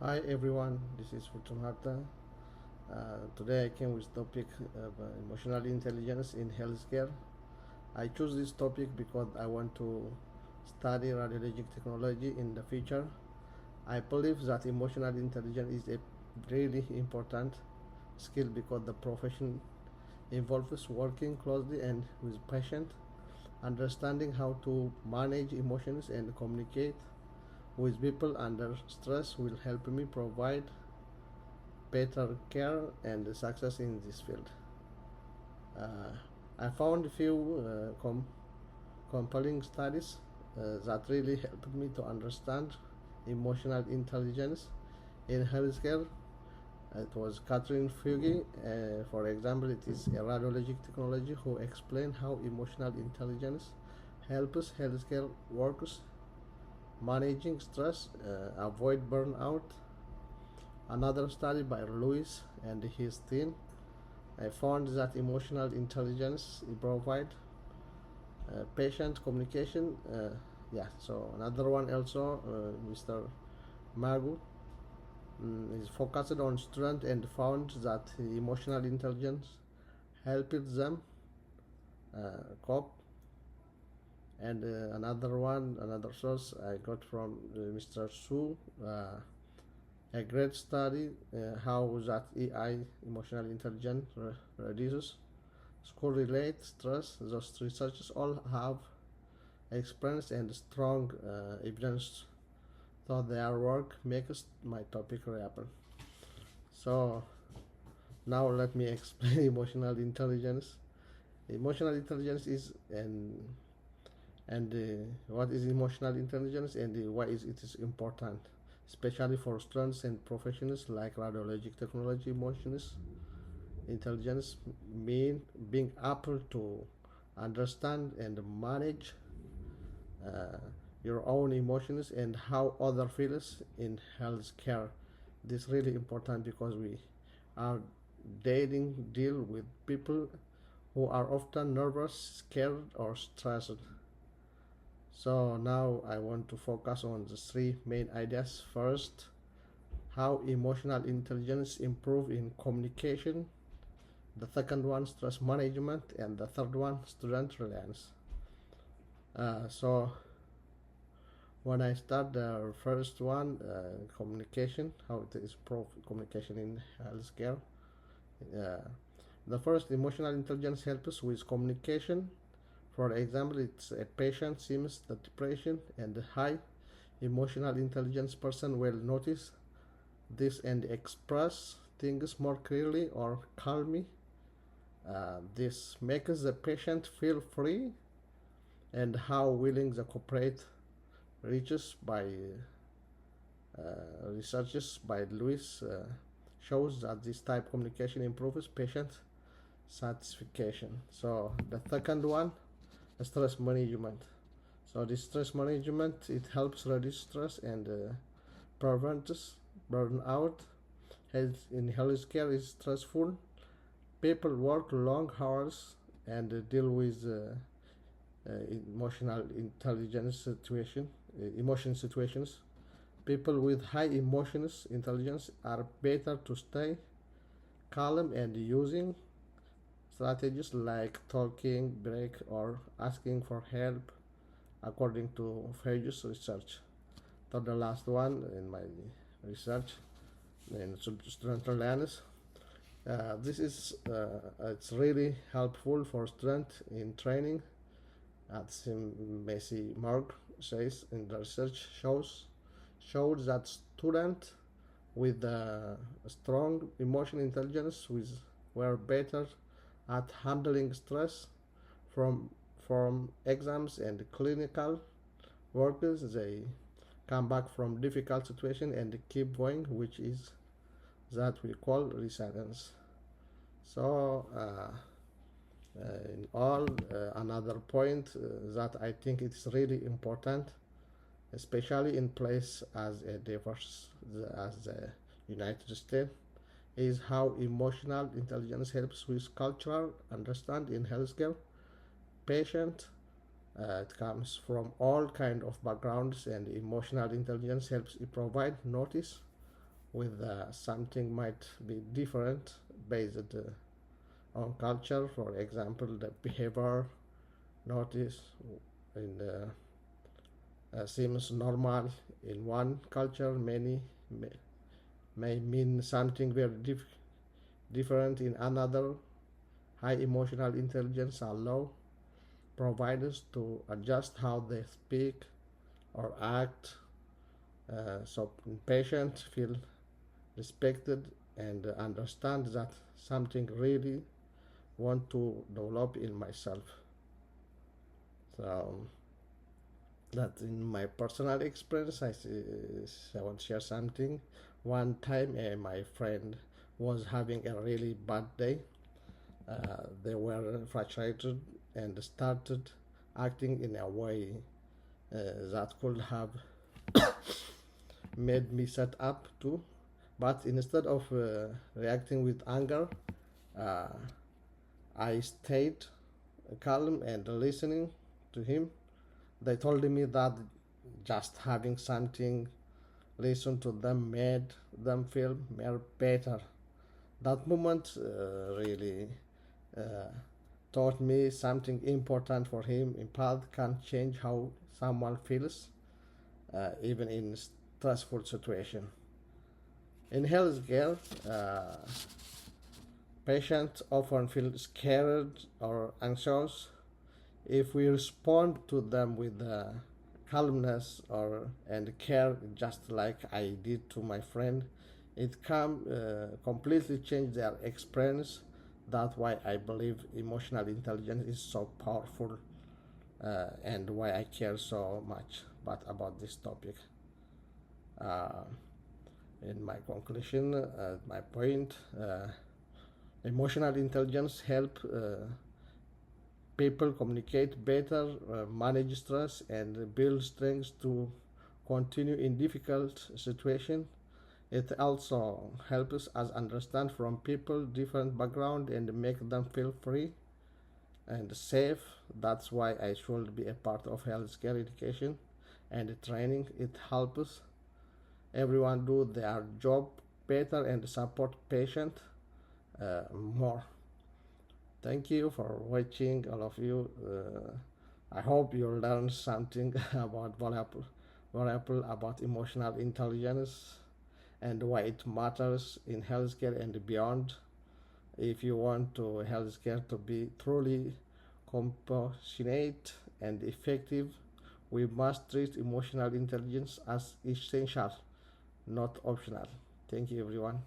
Hi everyone, this is Fortunata. Today I came with topic of emotional intelligence in healthcare. I choose this topic because I want to study radiologic technology in the future. I believe that emotional intelligence is a really important skill because the profession involves working closely and with patient, understanding how to manage emotions and communicate with people under stress will help me provide better care and success in this field. Uh, I found a few compelling studies that really helped me to understand emotional intelligence in healthcare. It was Catherine Fugi, for example. It is a radiologic technology who explained how emotional intelligence helps healthcare workers managing stress, avoid burnout. Another study by Lewis and his team I found that emotional intelligence provide patient communication. So another one also, Mr. Magu is focused on students and found that emotional intelligence helped them cope. And another source I got from Mr. Su, a great study how that AI emotional intelligence reduces school related stress. Those researchers all have experience and strong evidence that their work makes my topic happen. So now let me explain emotional intelligence. Emotional intelligence is and what is emotional intelligence and why is it is important, especially for students and professionals like radiologic technology. Emotions intelligence mean being able to understand and manage uh, your own emotions and how other feels in healthcare. This is really important because we are deal with people who are often nervous, scared, or stressed. So now I want to focus on the three main ideas. First, how emotional intelligence improve in communication. The second one, stress management, and the third one, student reliance. So when I start the first one, communication, how it is communication in healthcare. Uh, the first, emotional intelligence helps with communication. For example, it's a patient seems the depression and the high emotional intelligence person will notice this and express things more clearly or calmly. This makes the patient feel free and how willing the cooperate reaches by researches by Lewis shows that this type of communication improves patient satisfaction. So the second one, stress management. So the stress management it helps reduce stress and prevents burnout. Health in healthcare is stressful. People work long hours and deal with emotional intelligence emotion situations. People with high emotions intelligence are better to stay calm and using strategies like talking, break, or asking for help, according to Fergus research. So the last one in my research in student learners. This is it's really helpful for students in training. As Messi Mark says in the research showed that students with strong emotional intelligence were better at handling stress from from exams and clinical workers. They come back from difficult situation and keep going, which is that we call resilience. So in all, another point that I think it's really important, especially in place as a diverse as the United States, is how emotional intelligence helps with cultural understand in healthcare. Patient it comes from all kind of backgrounds, and emotional intelligence helps provide notice with something might be different based on culture. For example, the behavior notice in seems normal in one culture may mean something very different in another. High emotional intelligence allow providers to adjust how they speak or act, so patients feel respected and understand that something really want to develop in myself. So that in my personal experience, I want to share something. One time, my friend was having a really bad day. They were frustrated and started acting in a way that could have made me set up too. But instead of reacting with anger, uh, I stayed calm and listening to him. They told me that just having something listen to them made them feel more better. That moment really uh, taught me something important for him. Empath can change how someone feels, even in stressful situation. In healthcare, patients often feel scared or anxious. If we respond to them with calmness or and care, just like I did to my friend, it can completely change their experience. That's why I believe emotional intelligence is so powerful, and why I care so much about this topic. Uh, in my conclusion, my point, emotional intelligence help people communicate better, manage stress, and build strength to continue in difficult situations. It also helps us understand from people different background and make them feel free and safe. That's why I should be a part of healthcare education and training. It helps everyone do their job better and support patient more. Thank you for watching, all of you. I hope you learned something about valuable about emotional intelligence and why it matters in healthcare and beyond. If you want to healthcare to be truly compassionate and effective, we must treat emotional intelligence as essential, not optional. Thank you, everyone.